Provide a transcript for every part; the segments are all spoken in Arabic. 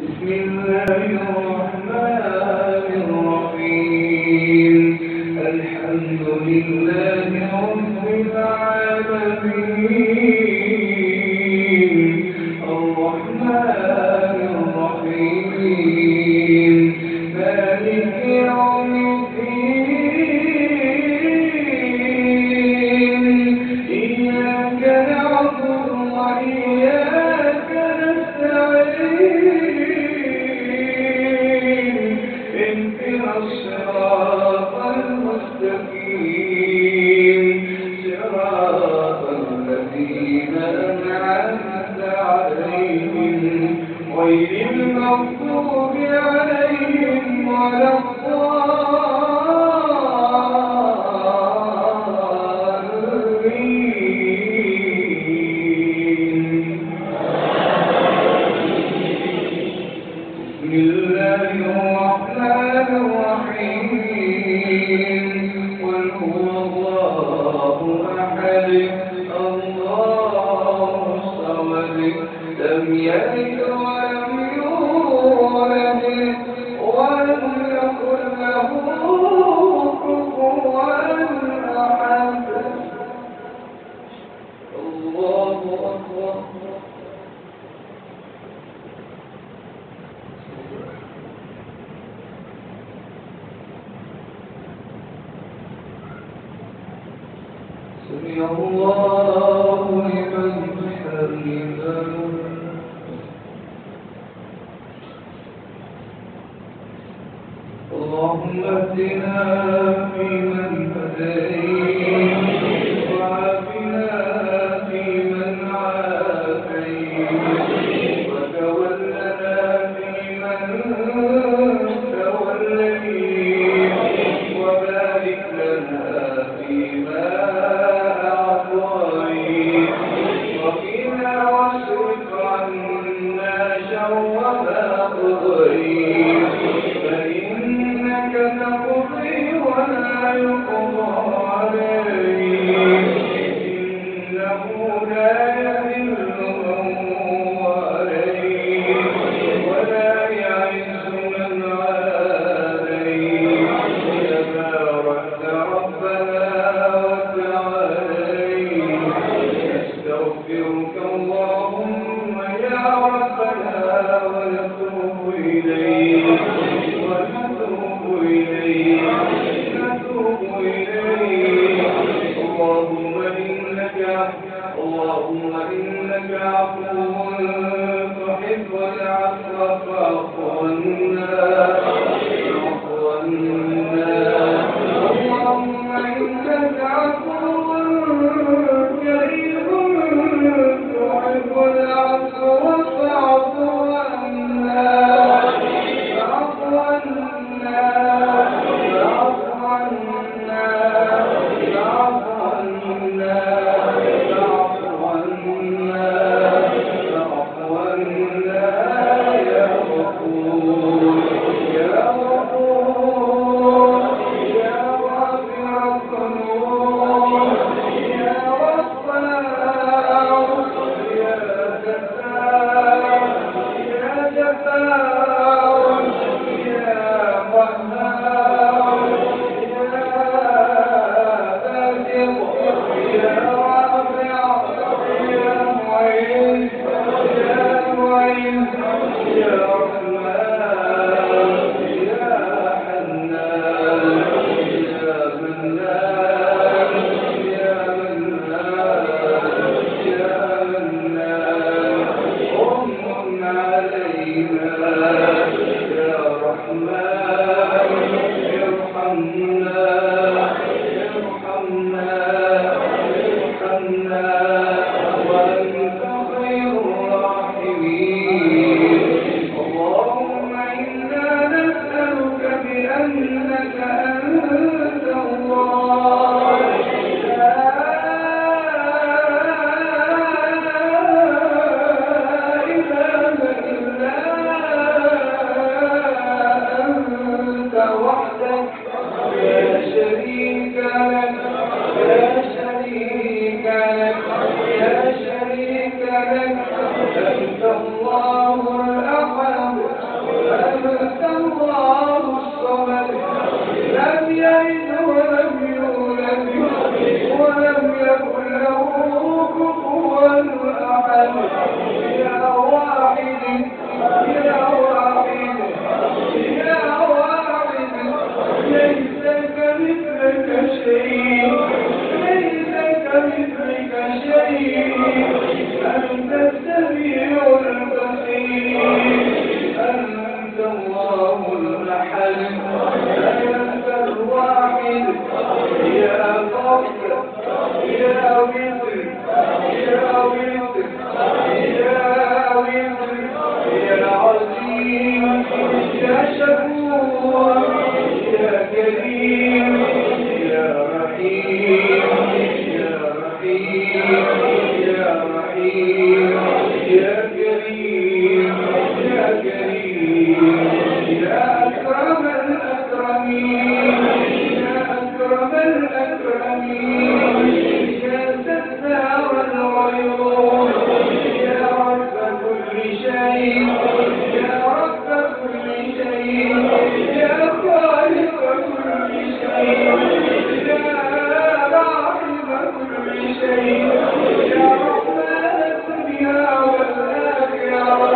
بسم الله الرحمن الرحيم الحمد لله رب العالمين الرحمن الرحيم مالك يوم الدين إياك نعبد وإياك نستعين اهدنا الصراط المستقيم صراط الذين أنعمت عليهم غير المغضوب عليهم ولا بسم الله الرحمن الرحيم قل هو الله أحد الله الصمد لم يلد ولم يولد ولم يكن له كفوا أحد الله أكبر سمع الله لمن حمده اللهم اهدنا فيمن هديت وعافنا فيمن عافيت وتولنا فيمن توليت وبارك لنا فيما وقنا واصرف عنا شر ما قضيت فإنك تقضي ولا يقضى عليك إنه لا يذل من واليت ولا يعز من عاديت تباركت ربنا نستغفرك اللهم يا ربنا ونتوب إليك ونتوب إليك اللهم إنك عفو تحب العفو فاعف عنا اللهم إنك عفو كريم تحب العفو فاعف عنا علينا رحيم يا كريم يا كريم يا أكرم الأكرمين يا أكرم الأكرمين يا ستار الغيوب يا رب كل شيء يا رب كل شيء يا خالق كل شيء يا راحم كل شيء يا رحمن الدنيا والآخرة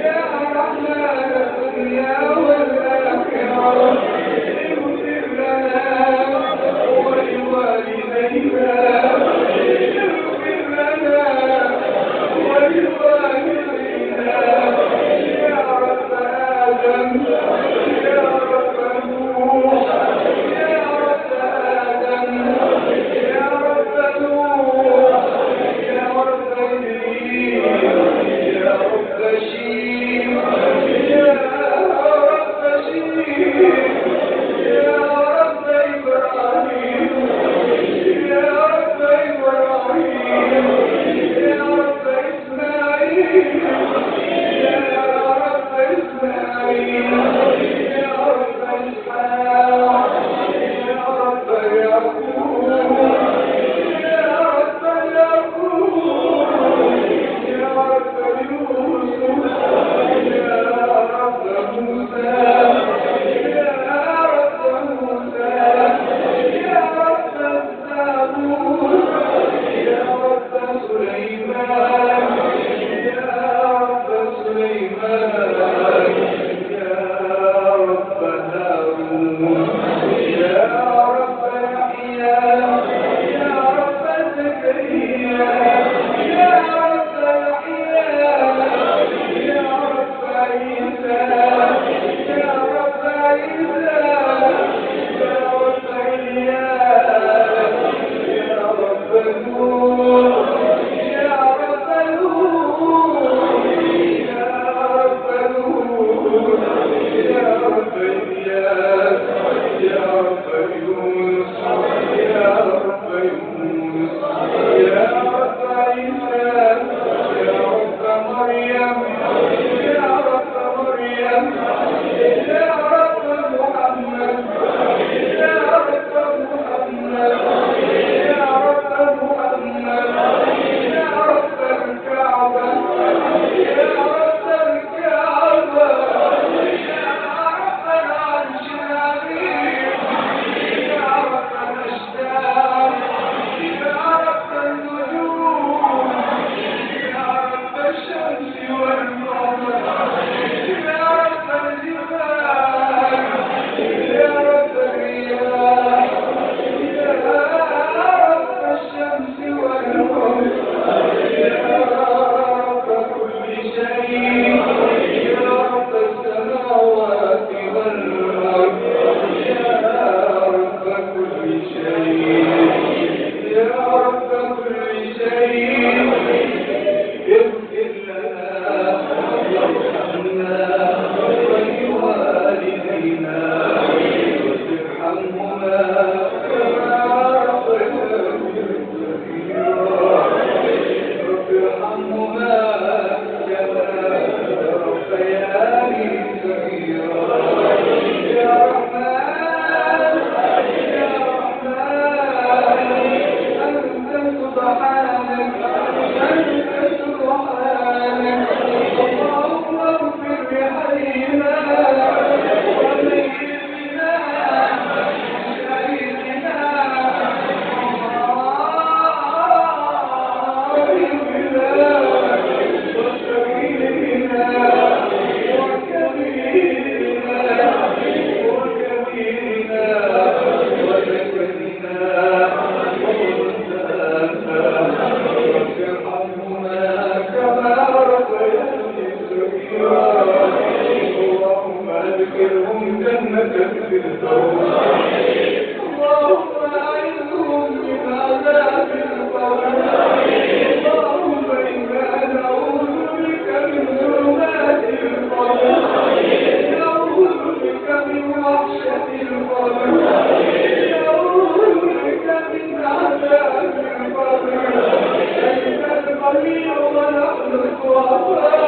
يا رحمن الدنيا والآخرة اغفر لنا ولوالدينا اغفر لنا ولوالدينا يا رب آدم يا رب نوح يا رب آدم يا رب نوح يا رب إدريس يا رب شيم يا رب شيم يا رب إبراهيم يا رب إبراهيم يا رب إسماعيل يا رب إسماعيل يا رب إسحاق يا رب يعقوب يا رب يعقوب يا رب يوسف يا رب موسى يا رب موسى يا رب داوود يا رب سليمان يا رب سليمان يا رب هارون يا رب يحيى يا رب زكريا يا رب يحيى يا رب عيسى يا رب عيسى يا رب إياس يا رب نور يا رب نور يا رب نور يا رب إياس يا رب يونس يا رب يونس يا رب عيسى يا رب مريم يا رب مريم يا رب محمد يا رب محمد يا رب محمد يا رب الكعبة يا رب الكعبة يا رب العرش العظيم يا رب الأشجار يا رب النجوم يا رب الشمس والقمر يا رب الجبال يا رب الرياح يا رب الشمس والقمر يا رب كل شيء يا رب السماوات والأرض يا رب كل شيء يا رب كل شيء اغفر لنا وارحمنا ولوالدينا وارحمهما كما ربياني صغيرا رب ارحمهما كما ربياني صغيرا يا رحمن يا رحمن أنت سبحانك أنت سبحانك اللهم اغفر لحينا وميتنا شهيدنا وغائبنا وصغيرنا وكبيرنا وكبيرنا وذكرنا وأنثانا رب ارحمهما كما ربياني صغيرا اللهم أدخلهم جنة الفردوس اللهم أعذهم من عذاب القبر اللهم إنا نعوذ بك من ظلمات القبر نعوذ بك من وحشة القبر نعوذ بك من عذاب القبر أنت الجميع ونحن الضعفاء.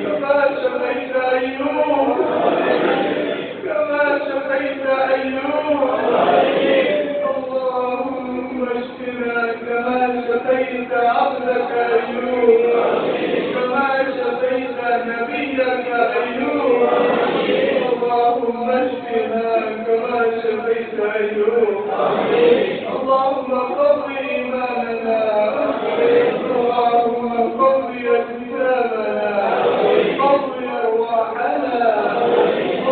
كما شفيت أيوب كما شفيت اشفنا كما شفيت أيوب. اللهم قض إيماننا، اللهم قض أجسامنا، قض أرواحنا.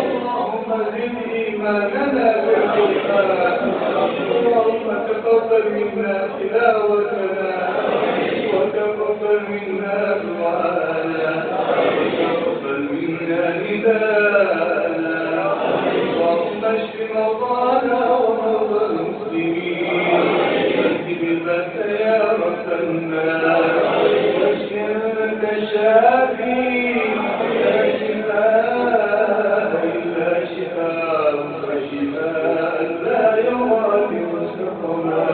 اللهم زد إيماننا بالقرآن. اللهم تقبل منا تلاوتنا، وتقبل منا دعاءنا، وتقبل منا نداءنا. اللهم اشف مرضانا ومرضى المسلمين، اذهب البأس يا رب الناس، واشف انت الشافي، لا شفاء الا شفاءك، شفاء لا يغادر سقما.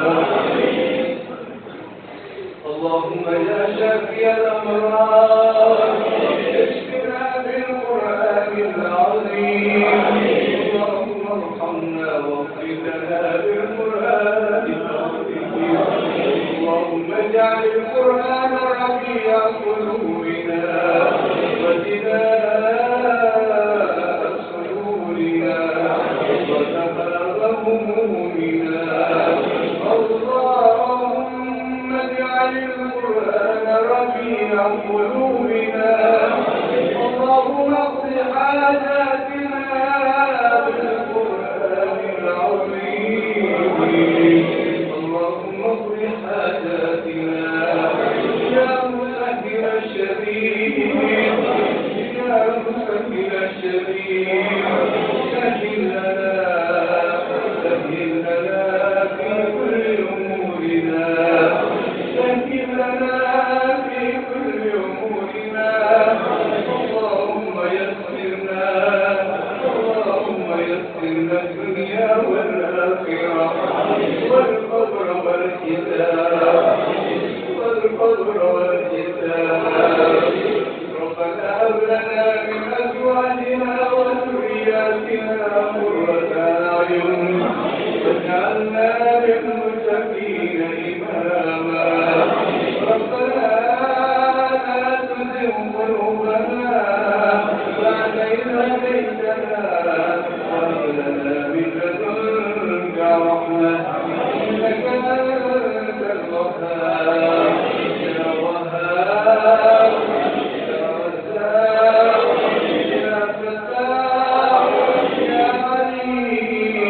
اللهم يا شافي الأمراض اشفنا بالقرآن العظيم. اللهم ارحمنا واغفر لنا بالقرآن العظيم. اللهم اجعل القرآن ربيع قلوبنا وجلاء صدورنا وذهاب همومنا. اللهم اجعل القرآن ربيع قلوبنا. اللهم اقض حاجاتنا بالقرآن العظيم. اللهم اقض حاجاتنا يا مسهل الشديد، يا مسهل الشديد. سهل لنا، سهل لنا في كل أمورنا، سهل لنا في كل أمورنا. اللهم يسرنا، اللهم يسرنا الدنيا والآخرة، والقبر والحساب، والقبر والحساب. ربنا هب لنا من أزواجنا وذرياتنا قرة أعين واجعلنا للمتقين إماما. ربنا لا تزغ قلوبنا بعد إذ هديتنا وهب لنا من لدنك رحمة إنك أنت الوهاب. يا وهاب، يا رزاق، يا فتاح، يا عليم،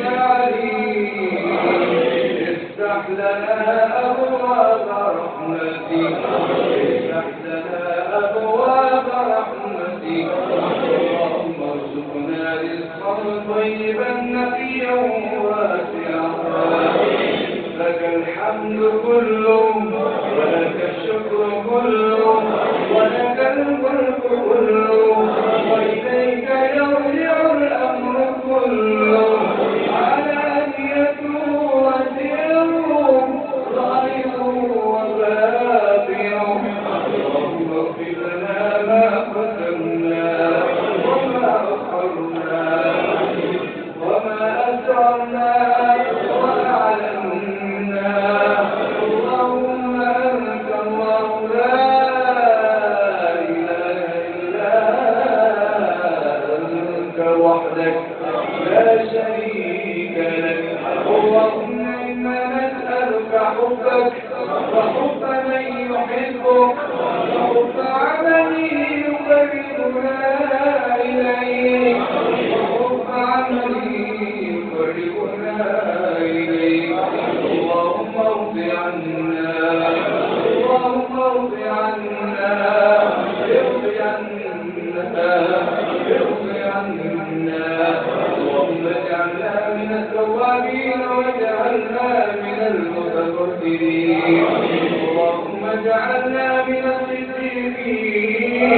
يا عليم. افتح لنا أبواب رحمتك، افتح لنا أبواب رحمتك. اللهم ارزقنا رزقا طيبا نقيا واسعا. لك الحمد كله، ولك الشكر كله، ولك الملك كله، وإليك يرجع الأمر كله، علانيته وسره، ظاهره وباطنه. اللهم اغفر لنا ما قدمنا وما أخرنا وما أسررنا وما أعلنا. اللهم أنت الله لا إله إلا أنت وحدك لا شريك لك. اللهم إنا نسألك حبك وحب من يحبك وحب عمل يقربنا إليك وحب عمل يقربنا إليك. اللهم ارض عنا، اللهم ارض عنا، ارض عنا، ارض عنا. اللهم اجعلنا من التوابين واجعلنا من المتطهرين. اللهم اجعلنا من الصديقين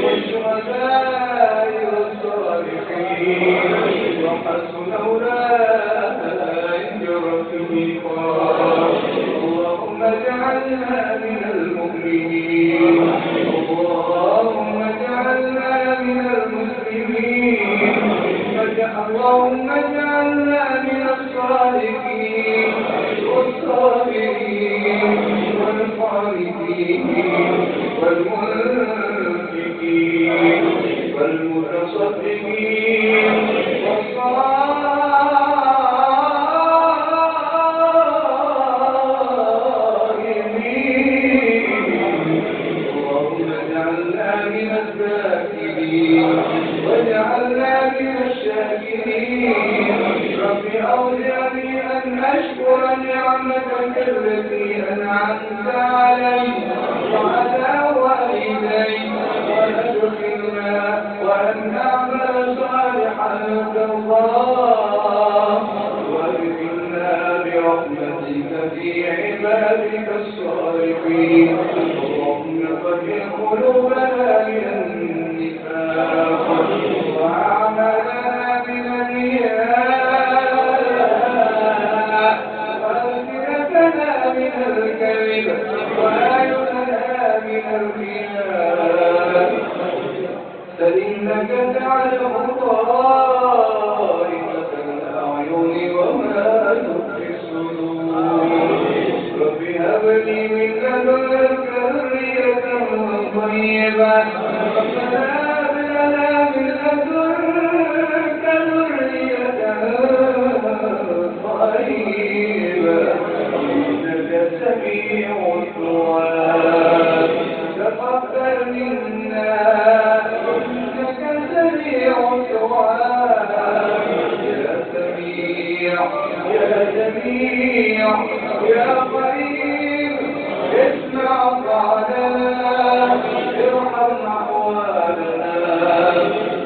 والشهداء والصالحين وحسن أولئك رفيقا. اللهم اجعلنا من المؤمنين، اللهم اجعلنا من المسلمين، اللهم اجعلنا من الصالحين والصابرين والقانتين والمنفقين والمتصدقين اللهم اجعلنا من الذاكرين واجعلنا من الشاكرين رب أوزعني أن أشكر نعمتك التي أنعمت علي وعلى والدي وأن نعمل صالحا ترضاه وادخلنا برحمتك في عبادك الصالحين اللهم طهر قلوبنا من النفاق وأعمالنا من الرياء وألسنتنا من الكذب وأعيننا من الرياء فإنك تعلم طائفة الأعين وما تخفي الصدور رب هب لي من لدنك ذرية طيبة ربنا هب لنا من لدنك ذرية طيبة إنك سميع الدعاء تقبل منا يا قريب اسمع قالنا ارحم أحوالنا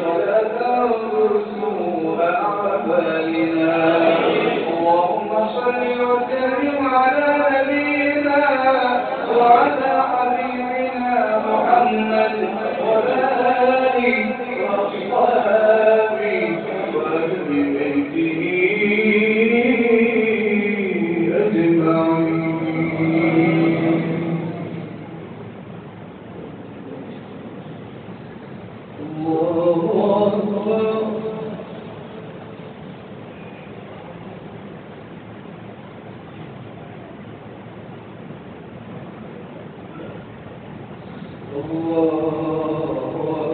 ولا تنظر سوء أعمالنا اللهم صل وسلم على نبينا وعلى حبيبنا محمد وعلى آله وأصحابه وأهل بيته الله